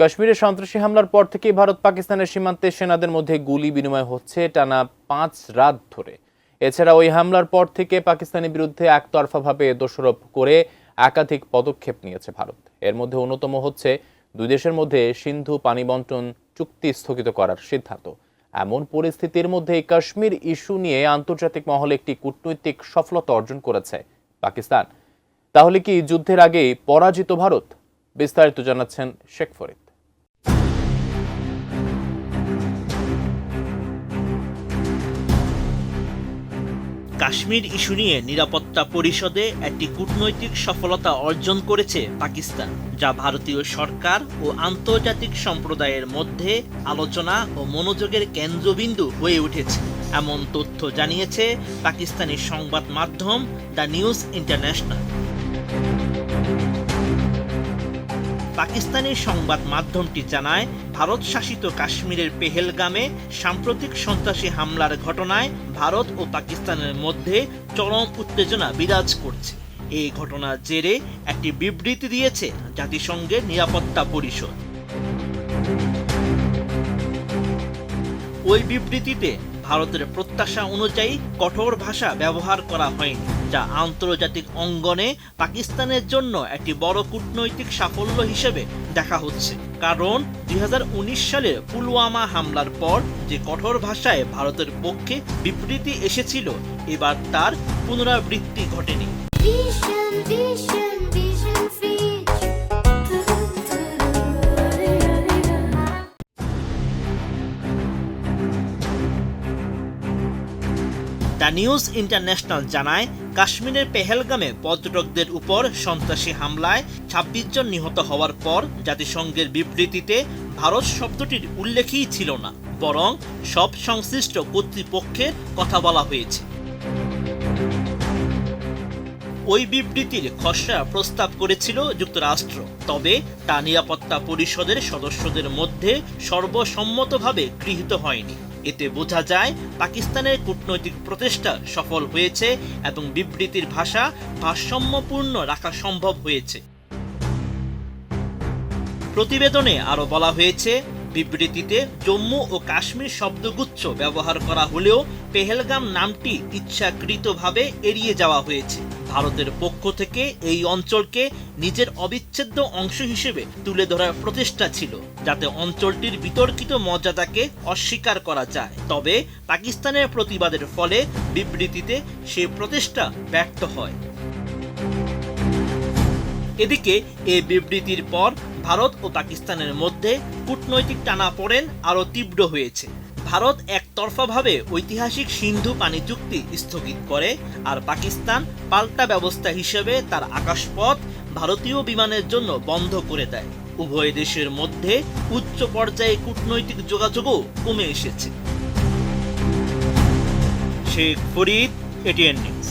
কাশ্মীরে সন্ত্রাসী হামলার পর থেকেই ভারত পাকিস্তানের সীমান্তে সেনাদের মধ্যে গুলি বিনিময় হচ্ছে টানা 5 রাত ধরে। এছাড়া ওই হামলার পর থেকে পাকিস্তানের বিরুদ্ধে একতরফাভাবে দোষারোপ করে একাধিক পদক্ষেপ নিয়েছে ভারত। এর মধ্যে অন্যতম হচ্ছে দুই দেশের মধ্যে সিন্ধু পানি বন্টন চুক্তি স্থগিত করার সিদ্ধান্ত। এমন পরিস্থিতির মধ্যে কাশ্মীর ইস্যু নিয়ে আন্তর্জাতিক মহলে একটি কূটনৈতিক সফলতা অর্জন করেছে পাকিস্তান। তাহলে কি যুদ্ধের আগেই পরাজিত ভারত? বিস্তারিত জানাচ্ছেন শেখ ফরিদ। কাশ্মীর ইস্যু নিয়ে নিরাপত্তা পরিষদে একটি কূটনৈতিক সফলতা অর্জন করেছে পাকিস্তান, যা ভারতীয় সরকার ও আন্তর্জাতিক সম্প্রদায়ের মধ্যে আলোচনা ও মনোযোগের কেন্দ্রবিন্দু হয়ে উঠেছে। এমন তথ্য জানিয়েছে পাকিস্তানি সংবাদ মাধ্যম দ্য নিউজ ইন্টারন্যাশনাল। পাকিস্তানি সংবাদ মাধ্যমটি জানায়, ভারত শাসিত কাশ্মীরের পেহেলগামে সাম্প্রতিক সন্ত্রাসী হামলার ঘটনায় ভারত ও পাকিস্তানের মধ্যে চরম উত্তেজনা বিরাজ করছে। এই ঘটনার জেরে একটি বিবৃতি দিয়েছে জাতিসংঘের নিরাপত্তা পরিষদ। ওই বিবৃতিতে ভারতের প্রত্যাশা অনুযায়ী কঠোর ভাষা ব্যবহার করা হয়নি, যা আন্তর্জাতিক অঙ্গনে পাকিস্তানের জন্য একটি বড় কূটনৈতিক সাফল্য হিসেবে দেখা হচ্ছে। কারণ 2019 সালের পুলওয়ামা হামলার পর যে কঠোর ভাষায় ভারতের পক্ষে বিবৃতি এসেছিল, এবার তার পুনরাবৃত্তি ঘটেনি। দ্য নিউজ ইন্টারন্যাশনাল জানায়, কাশ্মীরের পেহেলগামে পর্যটকদের উপর সন্ত্রাসী হামলায় 26 জন নিহত হওয়ার পর জাতিসংঘের বিবৃতিতে ভারত শব্দটির উল্লেখই ছিল না, বরং সব সংশ্লিষ্ট কর্তৃপক্ষের কথা বলা হয়েছে। ওই বিবৃতির খসড়া প্রস্তাব করেছিল যুক্তরাষ্ট্র, তবে তা নিরাপত্তা পরিষদের সদস্যদের মধ্যে সর্বসম্মতভাবে গৃহীত হয়নি। এতে বোঝা যায় পাকিস্তানের কূটনৈতিক প্রচেষ্টা সফল হয়েছে এবং বিবৃতির ভাষা ভারসাম্যপূর্ণ রাখা সম্ভব হয়েছে। প্রতিবেদনে আরও বলা হয়েছে, বিবৃতিতে জম্মু ও কাশ্মীর শব্দগুচ্ছ ব্যবহার করা হলেও পেহেলগাম নামটি ইচ্ছাকৃতভাবে এড়িয়ে যাওয়া হয়েছে। ভারতের পক্ষ থেকে এই অঞ্চলকে নিজের অবিচ্ছেদ্য অংশ হিসেবে তুলে ধরার প্রচেষ্টা ছিল, যাতে অঞ্চলটির বিতর্কিত মর্যাদাকে অস্বীকার করা যায়। তবে পাকিস্তানের প্রতিবাদের ফলে বিবৃতিতে সেই প্রচেষ্টা ব্যর্থ হয়। এদিকে এই বিবৃতির পর ভারত ও পাকিস্তানের মধ্যে কূটনৈতিক টানাপোড়েন আরও তীব্র হয়েছে। ভারত একতরফাভাবে ঐতিহাসিক সিন্ধু পানি চুক্তি স্থগিত করে, আর পাকিস্তান পাল্টা ব্যবস্থা হিসেবে তার আকাশপথ ভারতীয় বিমানের জন্য বন্ধ করে দেয়। উভয় দেশের মধ্যে উচ্চ পর্যায়ে কূটনৈতিক যোগাযোগও কমে এসেছে। Sheikh Farid, ATN news.